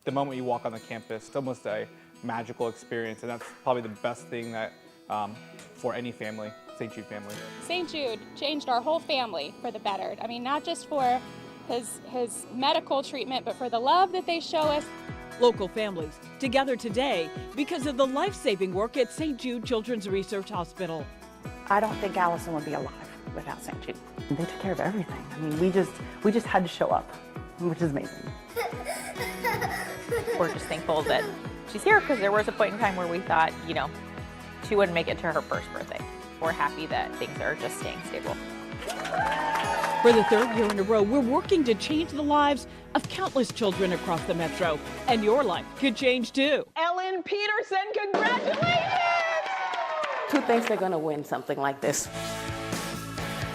the moment you walk on the campus, it's almost a magical experience, and that's probably the best thing that for any family, St. Jude family. St. Jude changed our whole family for the better. I mean, not just for his medical treatment, but for the love that they show us. Local families together today because of the life-saving work at St. Jude Children's Research Hospital. I don't think Allison would be alive without St. Jude. They took care of everything. I mean, we just had to show up, which is amazing. We're just thankful that she's here because there was a point in time where we thought, you know, she wouldn't make it to her first birthday. We're happy that things are just staying stable. For the third year in a row, we're working to change the lives of countless children across the metro. And your life could change too. Ellen Peterson, congratulations! Who thinks they're going to win something like this?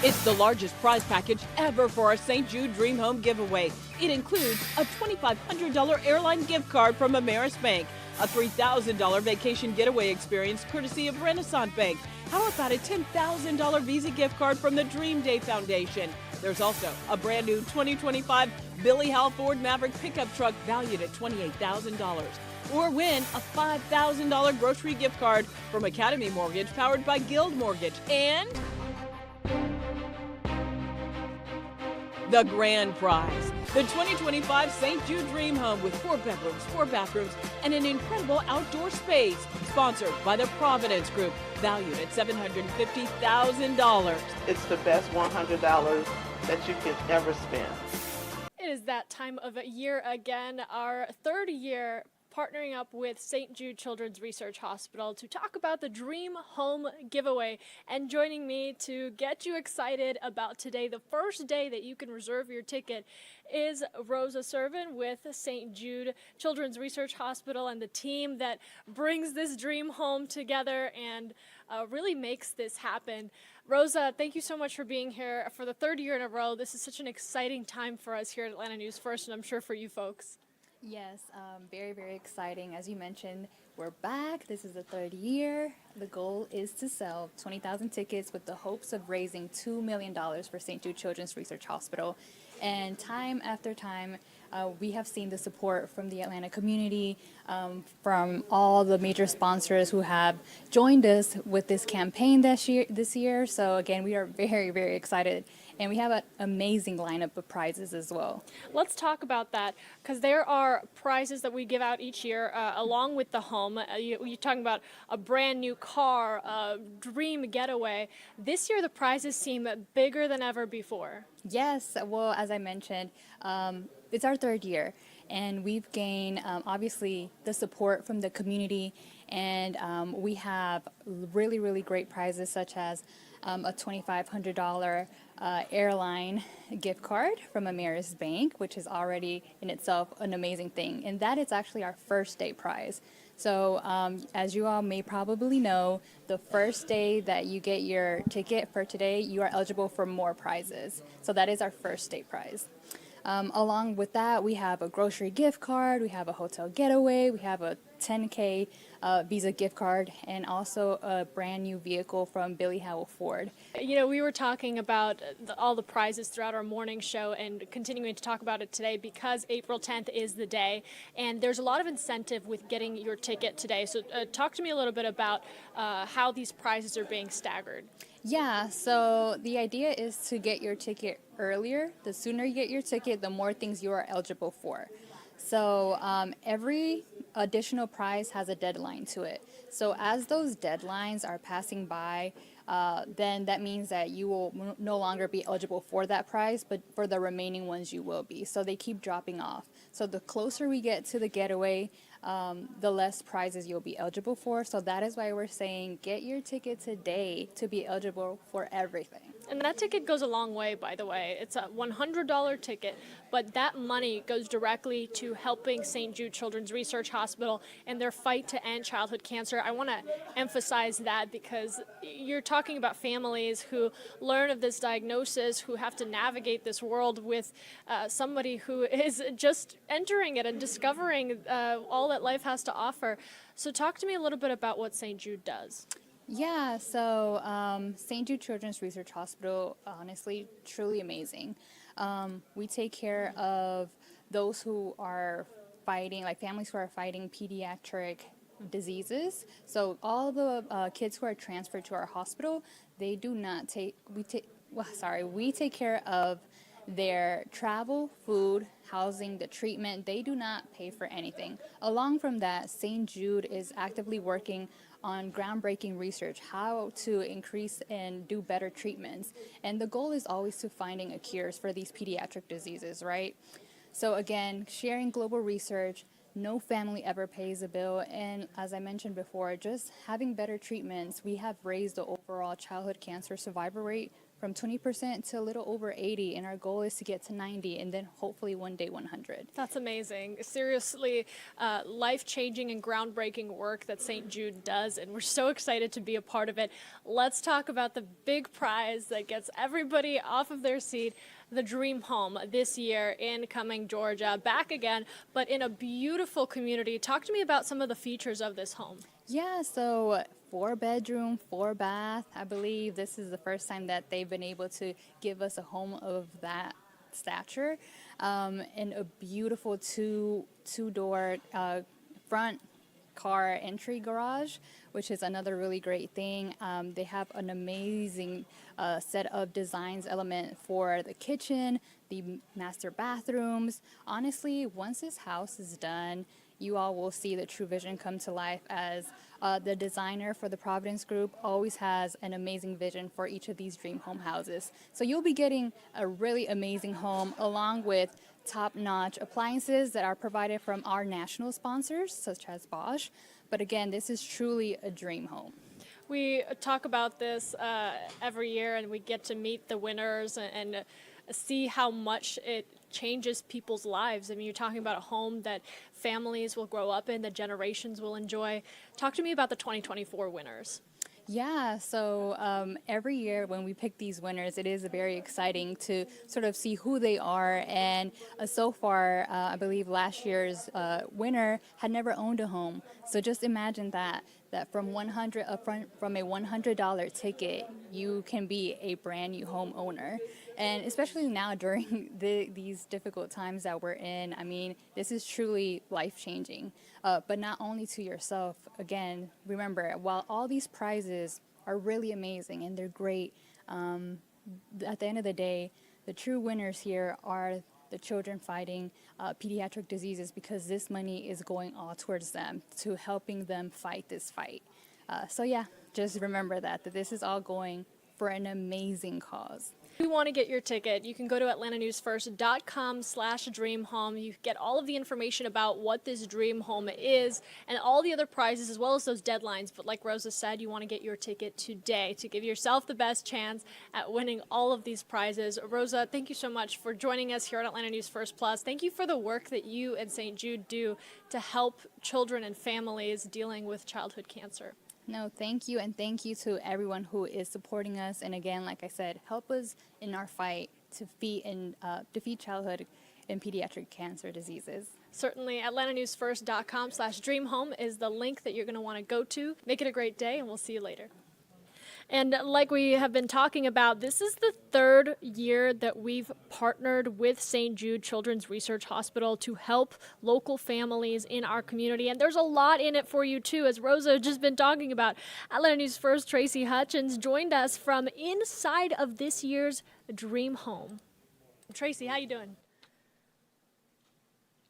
It's the largest prize package ever for our St. Jude Dream Home Giveaway. It includes a $2,500 airline gift card from Ameris Bank, a $3,000 vacation getaway experience courtesy of Renaissance Bank. How about a $10,000 Visa gift card from the Dream Day Foundation? There's also a brand new 2025 Billy Howell Ford Maverick pickup truck valued at $28,000. Or win a $5,000 grocery gift card from Academy Mortgage powered by Guild Mortgage. And the grand prize, the 2025 St. Jude Dream Home with 4 bedrooms, 4 bathrooms, and an incredible outdoor space, sponsored by the Providence Group, valued at $750,000. It's the best $100 that you could ever spend. It is that time of year again, our third year partnering up with St. Jude Children's Research Hospital to talk about the Dream Home Giveaway. And joining me to get you excited about today, the first day that you can reserve your ticket, is Rosa Servin with St. Jude Children's Research Hospital and the team that brings this dream home together and really makes this happen. Rosa, thank you so much for being here for the third year in a row. This is such an exciting time for us here at Atlanta News First, and I'm sure for you folks. Yes, very, very exciting. As you mentioned, we're back. This is the third year. The goal is to sell 20,000 tickets with the hopes of raising $2 million for St. Jude Children's Research Hospital. And time after time, we have seen the support from the Atlanta community, from all the major sponsors who have joined us with this campaign this year. So again, we are very, very excited. And we have an amazing lineup of prizes as well. Let's talk about that, because there are prizes that we give out each year along with the home. You're talking about a brand new car, a dream getaway. This year the prizes seem bigger than ever before. Yes, well, as I mentioned, it's our third year, and we've gained obviously the support from the community, and we have really, really great prizes such as a $2,500 airline gift card from Ameris Bank, which is already in itself an amazing thing. And that is actually our first day prize. So as you all may probably know, the first day that you get your ticket for today, you are eligible for more prizes. So that is our first day prize. Along with that, we have a grocery gift card, we have a hotel getaway, we have a $10K Visa gift card, and also a brand new vehicle from Billy Howell Ford. You know, we were talking about all the prizes throughout our morning show and continuing to talk about it today because April 10th is the day, and there's a lot of incentive with getting your ticket today. So talk to me a little bit about how these prizes are being staggered. Yeah, so the idea is to get your ticket earlier. The sooner you get your ticket, the more things you are eligible for. So every additional prize has a deadline to it. So as those deadlines are passing by, then that means that you will no longer be eligible for that prize, but for the remaining ones you will be. So they keep dropping off. So the closer we get to the getaway, the less prizes you'll be eligible for. So that is why we're saying get your ticket today to be eligible for everything. And that ticket goes a long way, by the way. It's a $100 ticket, but that money goes directly to helping St. Jude Children's Research Hospital and their fight to end childhood cancer. I want to emphasize that because you're talking about families who learn of this diagnosis, who have to navigate this world with somebody who is just entering it and discovering all that life has to offer. So talk to me a little bit about what St. Jude does. Yeah, so St. Jude Children's Research Hospital, honestly, truly amazing. We take care of those who are fighting, like families who are fighting pediatric diseases. So all the kids who are transferred to our hospital, they do not take, we take care of their travel, food, housing, the treatment. They do not pay for anything. Along from that, St. Jude is actively working on groundbreaking research, how to increase and do better treatments. And the goal is always to finding a cures for these pediatric diseases, right? So again, sharing global research, no family ever pays a bill. And as I mentioned before, just having better treatments, we have raised the overall childhood cancer survivor rate from 20% to a little over 80, and our goal is to get to 90, and then hopefully one day 100. That's amazing. Seriously, life-changing and groundbreaking work that St. Jude does, and we're so excited to be a part of it. Let's talk about the big prize that gets everybody off of their seat, the Dream Home this year in Cumming, Georgia. Back again, but in a beautiful community. Talk to me about some of the features of this home. Yeah, so 4-bedroom, 4-bath. I believe this is the first time that they've been able to give us a home of that stature, and a beautiful two-door front car entry garage, which is another really great thing. They have an amazing set of designs element for the kitchen, the master bathrooms. Honestly, once this house is done, you all will see the true vision come to life, as the designer for the Providence Group always has an amazing vision for each of these dream home houses. So you'll be getting a really amazing home along with top-notch appliances that are provided from our national sponsors, such as Bosch. But again, this is truly a dream home. We talk about this every year, and we get to meet the winners and see how much it changes people's lives. I mean, you're talking about a home that families will grow up in, that generations will enjoy. Talk to me about the 2024 winners. Yeah, so every year when we pick these winners, it is very exciting to sort of see who they are. And so far, I believe last year's winner had never owned a home. So just imagine that from a $100 ticket, you can be a brand new homeowner. And especially now during these difficult times that we're in, I mean, this is truly life-changing. But not only to yourself. Again, remember, while all these prizes are really amazing and they're great, at the end of the day, the true winners here are the children fighting pediatric diseases, because this money is going all towards them, to helping them fight this fight. So yeah, just remember that this is all going for an amazing cause. If you want to get your ticket, you can go to atlantanewsfirst.com/dreamhome. You get all of the information about what this dream home is and all the other prizes, as well as those deadlines. But like Rosa said, you want to get your ticket today to give yourself the best chance at winning all of these prizes. Rosa, thank you so much for joining us here at Atlanta News First Plus. Thank you for the work that you and St. Jude do to help children and families dealing with childhood cancer. No, thank you, and thank you to everyone who is supporting us. And again, like I said, help us in our fight to defeat childhood and pediatric cancer diseases. Certainly, atlantanewsfirst.com/dreamhome is the link that you're going to want to go to. Make it a great day, and we'll see you later. And like we have been talking about, this is the third year that we've partnered with St. Jude Children's Research Hospital to help local families in our community. And there's a lot in it for you, too, as Rosa has just been talking about. Atlanta News First Tracy Hutchins joined us from inside of this year's Dream Home. Tracy, how you doing?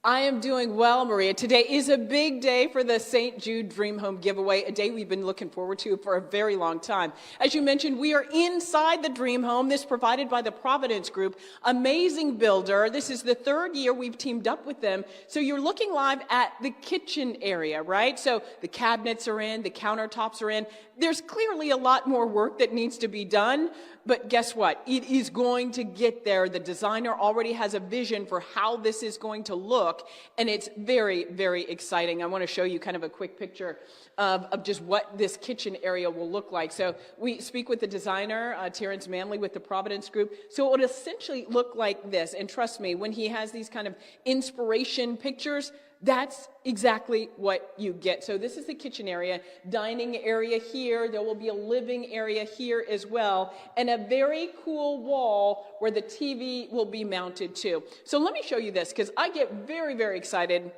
I am doing well, Maria. Today is a big day for the St. Jude Dream Home Giveaway, a day we've been looking forward to for a very long time. As you mentioned, we are inside the Dream Home, this provided by the Providence Group, amazing builder. This is the third year we've teamed up with them. So you're looking live at the kitchen area, right? So the cabinets are in, the countertops are in. There's clearly a lot more work that needs to be done, but guess what? It is going to get there. The designer already has a vision for how this is going to look, and it's very, very exciting. I want to show you kind of a quick picture of just what this kitchen area will look like. So we speak with the designer, Terrence Manley with the Providence Group. So it would essentially look like this, and trust me, when he has these kind of inspiration pictures, that's exactly what you get. So this is the kitchen area, dining area here. There will be a living area here as well, and a very cool wall where the TV will be mounted to. So let me show you this, because I get very, very excited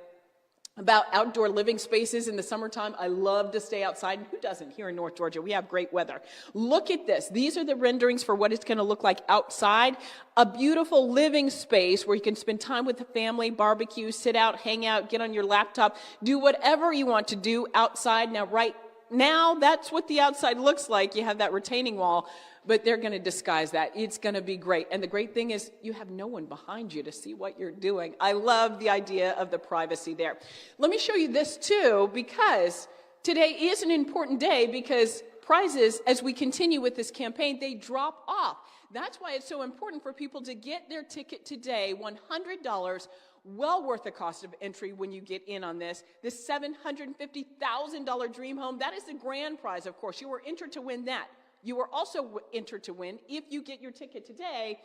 about outdoor living spaces in the summertime. I love to stay outside. And who doesn't here in North Georgia? We have great weather. Look at this. These are the renderings for what it's going to look like outside. A beautiful living space where you can spend time with the family, barbecue, sit out, hang out, get on your laptop, do whatever you want to do outside. Now, right now, that's what the outside looks like. You have that retaining wall, but they're going to disguise that. It's going to be great. And the great thing is you have no one behind you to see what you're doing. I love the idea of the privacy there. Let me show you this too, because today is an important day, because prizes, as we continue with this campaign, they drop off. That's why it's so important for people to get their ticket today, $100, well worth the cost of entry when you get in on this. This $750,000 dream home, that is the grand prize, of course. You were entered to win that. You are also entered to win, if you get your ticket today,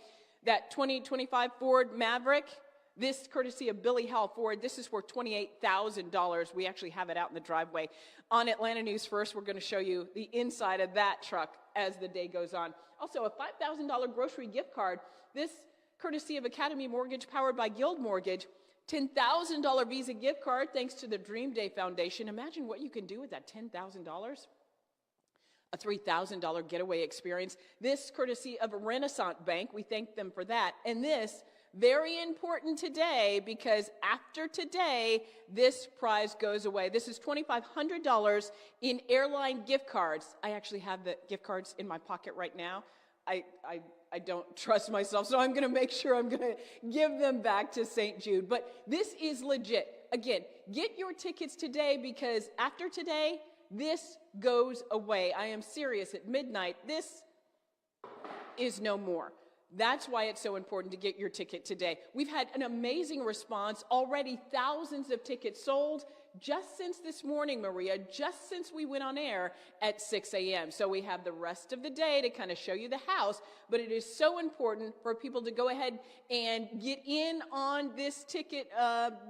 that 2025 Ford Maverick. This, courtesy of Billy Howell Ford, this is for $28,000. We actually have it out in the driveway. On Atlanta News First, we're going to show you the inside of that truck as the day goes on. Also, a $5,000 grocery gift card. This, courtesy of Academy Mortgage, powered by Guild Mortgage. $10,000 Visa gift card, thanks to the Dream Day Foundation. Imagine what you can do with that $10,000. A $3,000 getaway experience. This, courtesy of Renaissance Bank. We thank them for that. And this, very important today, because after today, this prize goes away. This is $2,500 in airline gift cards. I actually have the gift cards in my pocket right now. I don't trust myself, so I'm going to make sure I'm going to give them back to St. Jude. But this is legit. Again, get your tickets today, because after today, this goes away. I am serious. At midnight, this is no more. That's why it's so important to get your ticket today. We've had an amazing response. Already thousands of tickets sold just since this morning, Maria, just since we went on air at 6 a.m. So we have the rest of the day to kind of show you the house, but it is so important for people to go ahead and get in on this ticket,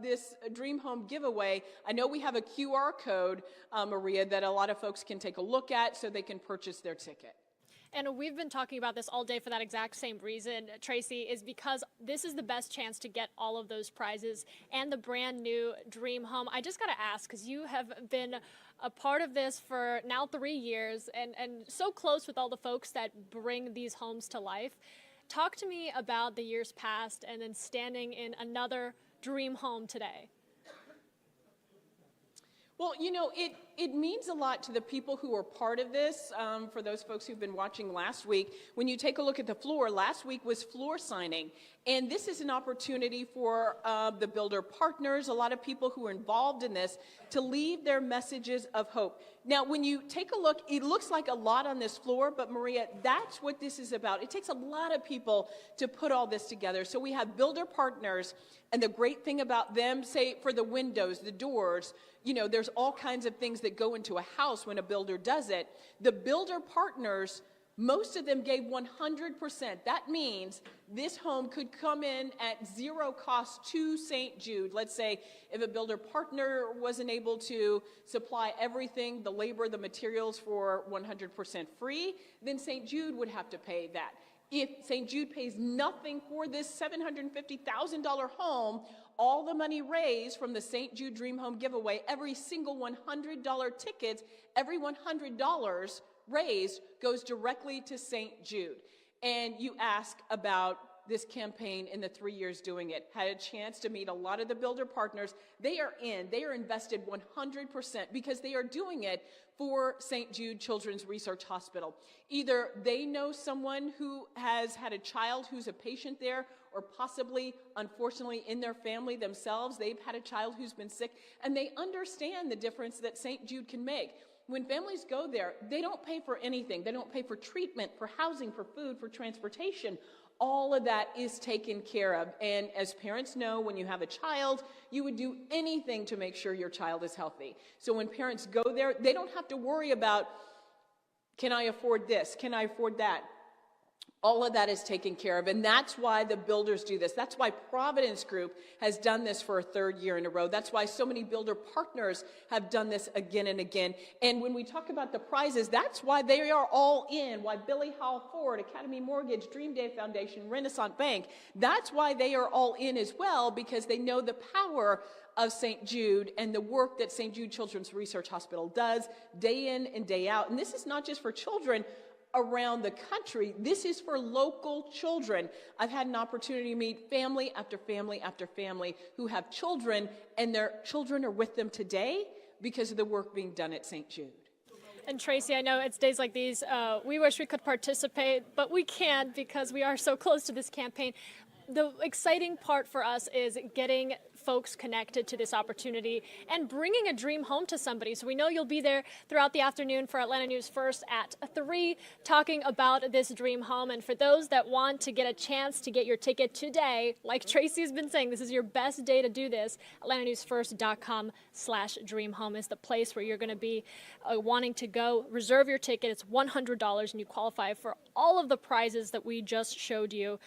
this Dream Home giveaway. I know we have a QR code, Maria, that a lot of folks can take a look at so they can purchase their ticket. And we've been talking about this all day for that exact same reason, Tracy, is because this is the best chance to get all of those prizes and the brand new Dream Home. I just got to ask, because you have been a part of this for now 3 years and so close with all the folks that bring these homes to life. Talk to me about the years past and then standing in another Dream Home today. Well, you know, it means a lot to the people who are part of this. For those folks who've been watching last week, when you take a look at the floor, last week was floor signing. And this is an opportunity for the builder partners, a lot of people who are involved in this, to leave their messages of hope. Now, when you take a look, it looks like a lot on this floor, but Maria, that's what this is about. It takes a lot of people to put all this together. So we have builder partners, and the great thing about them, say for the windows, the doors, you know, there's all kinds of things that go into a house when a builder does it. The builder partners, most of them gave 100%. That means this home could come in at zero cost to St. Jude. Let's say if a builder partner wasn't able to supply everything, the labor, the materials for 100% free, then St. Jude would have to pay that. If St. Jude pays nothing for this $750,000 home, all the money raised from the St. Jude Dream Home Giveaway, every single $100 ticket, every $100 raised goes directly to St. Jude. And you ask about this campaign in the 3 years doing it. Had a chance to meet a lot of the builder partners. They are invested 100% because they are doing it for St. Jude Children's Research Hospital. Either they know someone who has had a child who's a patient there, or possibly, unfortunately, in their family themselves, they've had a child who's been sick, and they understand the difference that St. Jude can make. When families go there, they don't pay for anything. They don't pay for treatment, for housing, for food, for transportation. All of that is taken care of. And as parents know, when you have a child, you would do anything to make sure your child is healthy. So when parents go there, they don't have to worry about, can I afford this? Can I afford that? All of that is taken care of, and that's why the builders do this. That's why Providence Group has done this for a third year in a row. That's why so many builder partners have done this again and again. And when we talk about the prizes, that's why they are all in, why Billy Howell Ford, Academy Mortgage, Dream Day Foundation, Renaissance Bank, that's why they are all in as well, because they know the power of St. Jude and the work that St. Jude Children's Research Hospital does day in and day out. And this is not just for children around the country. This is for local children. I've had an opportunity to meet family after family after family who have children, and their children are with them today because of the work being done at St. Jude. And Tracy, I know it's days like these, we wish we could participate, but we can't because we are so close to this campaign. The exciting part for us is getting folks connected to this opportunity and bringing a dream home to somebody. So we know you'll be there throughout the afternoon for Atlanta News First at 3 talking about this dream home. And for those that want to get a chance to get your ticket today, like Tracy has been saying, this is your best day to do this. AtlantaNewsFirst.com/dreamhome is the place where you're going to be wanting to go. Reserve your ticket. It's $100 and you qualify for all of the prizes that we just showed you.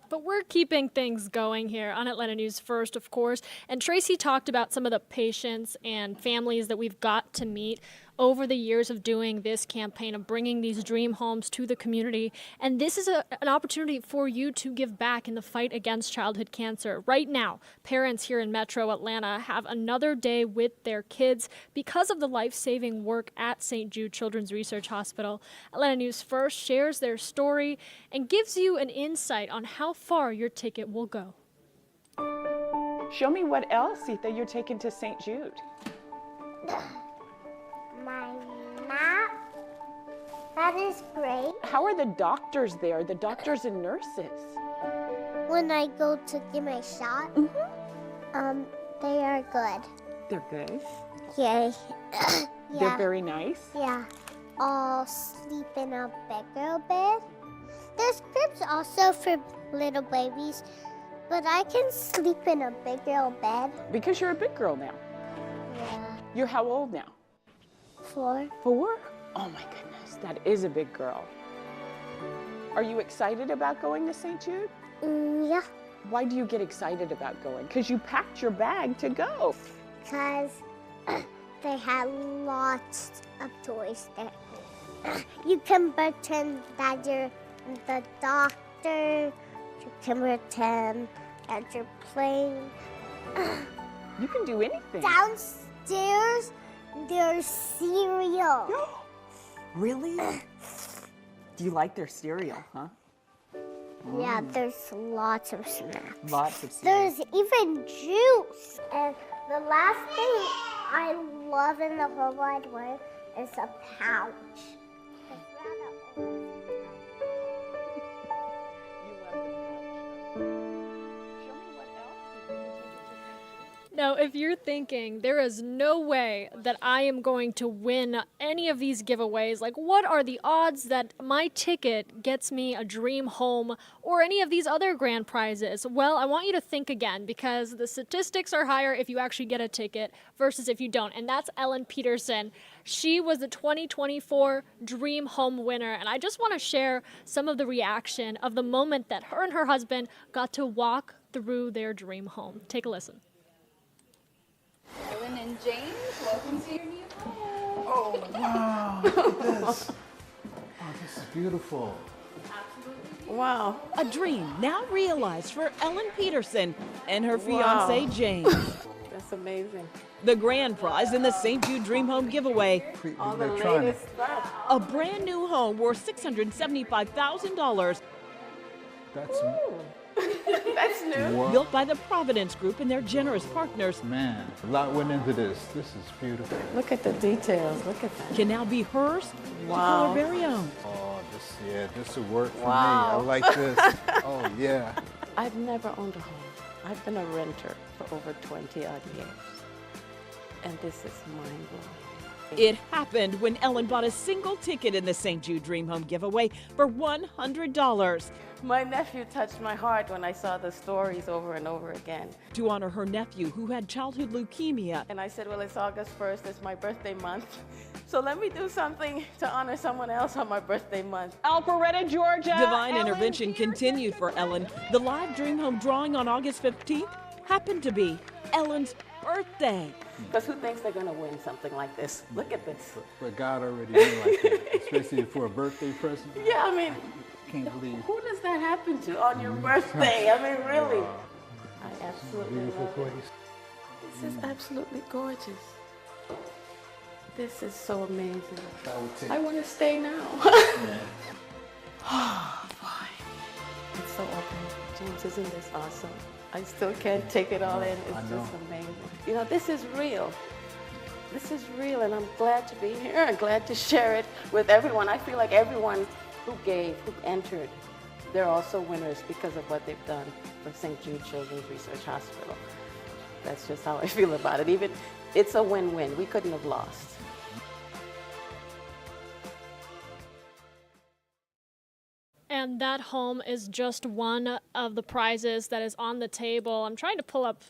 But we're keeping things going here on Atlanta News First, of course. And Tracy talked about some of the patients and families that we've got to meet over the years of doing this campaign of bringing these dream homes to the community. And this is an opportunity for you to give back in the fight against childhood cancer. Right now, parents here in Metro Atlanta have another day with their kids because of the life-saving work at St. Jude Children's Research Hospital. Atlanta News First shares their story and gives you an insight on how far your ticket will go. Show me what else, Etha, you're taking to St. Jude. My map. That is great. How are the doctors there, the doctors and nurses? When I go to get my shot, they are good. They're good. Yeah. They're very nice. Yeah. I'll sleep in a bigger bed. There's cribs also for little babies, but I can sleep in a bigger bed. Because you're a big girl now. Yeah. You're how old now? 4. 4? Oh my goodness, that is a big girl. Are you excited about going to St. Jude? Yeah. Why do you get excited about going? Because you packed your bag to go. Because they had lots of toys there. You can pretend that you're the doctor. You can pretend that you're playing. You can do anything. Downstairs, there's cereal. Really? Do you like their cereal, huh? Yeah, there's lots of snacks. Lots of cereal. There's even juice. And the last thing I love in the whole wide world is a pouch. It's rather old. Now, if you're thinking there is no way that I am going to win any of these giveaways, like what are the odds that my ticket gets me a dream home or any of these other grand prizes? Well, I want you to think again because the statistics are higher if you actually get a ticket versus if you don't. And that's Ellen Peterson. She was the 2024 Dream Home winner. And I just want to share some of the reaction of the moment that her and her husband got to walk through their dream home. Take a listen. Ellen and James, welcome to your new home. Oh, wow. Look at this. Oh, this is beautiful. Absolutely. Wow. A dream now realized for Ellen Peterson and her fiancé, James. That's amazing. The grand prize in the St. Jude Dream Home Giveaway. All the latest stuff. A brand new home worth $675,000. That's That's new. Wow. Built by the Providence Group and their generous partners. Man, a lot went into this. This is beautiful. Look at the details. Look at that. Can now be hers to call Wow. her very own. Oh, this will work for Wow. me. I like this. Oh, yeah. I've never owned a home. I've been a renter for over 20 odd years. And this is mind-blowing. It happened when Ellen bought a single ticket in the St. Jude Dream Home Giveaway for $100. My nephew touched my heart when I saw the stories over and over again. To honor her nephew who had childhood leukemia. And I said, well, it's August 1st. It's my birthday month. So let me do something to honor someone else on my birthday month. Alpharetta, Georgia. Divine Ellen intervention here. continued for Ellen. The live Dream Home drawing on August 15th happened to be Ellen's birthday. Because who thinks they're going to win something like this? Look at this. But God already knew like that, especially for a birthday present. Yeah, I mean, Can't believe. who does that happen to on your birthday? I mean, really. I absolutely Beautiful love place. it. This is absolutely gorgeous. This is so amazing. I want to stay now. Oh, boy. It's so open. James, isn't this awesome? I still can't take it all in. It's just amazing. You know, this is real. This is real, and I'm glad to be here. I'm glad to share it with everyone. I feel like everyone who gave, who entered, they're also winners because of what they've done for St. Jude Children's Research Hospital. That's just how I feel about it. Even, it's a win-win. We couldn't have lost. And that home is just one of the prizes that is on the table. I'm trying to pull up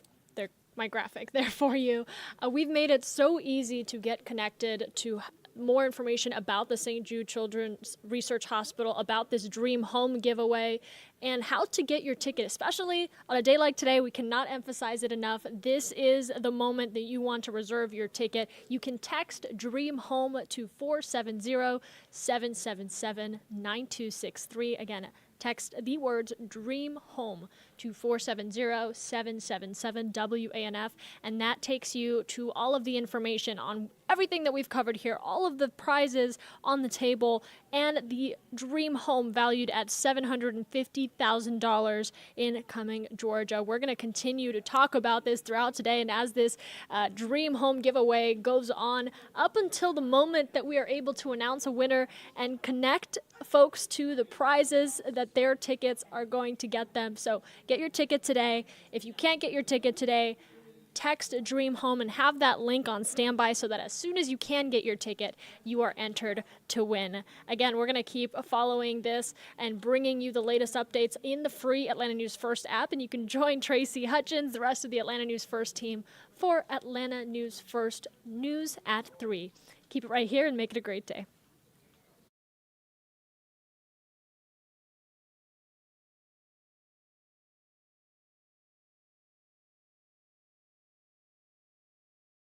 my graphic there for you. We've made it so easy to get connected to more information about the St. Jude Children's Research Hospital, about this Dream Home giveaway, and how to get your ticket, especially on a day like today. We cannot emphasize it enough. This is the moment that you want to reserve your ticket. You can text Dream Home to 470-777-9263. Again, text the words Dream Home to 470-777-WANF, and that takes you to all of the information on everything that we've covered here, all of the prizes on the table, and the Dream Home valued at $750,000 in Cumming, Georgia. We're going to continue to talk about this throughout today, and as this Dream Home giveaway goes on up until the moment that we are able to announce a winner and connect folks to the prizes that their tickets are going to get them. So get your ticket today. If you can't get your ticket today, text Dream Home and have that link on standby so that as soon as you can get your ticket, you are entered to win. Again, we're going to keep following this and bringing you the latest updates in the free Atlanta News First app, and you can join Tracy Hutchins, the rest of the Atlanta News First team, for Atlanta News First News at 3. Keep it right here and make it a great day.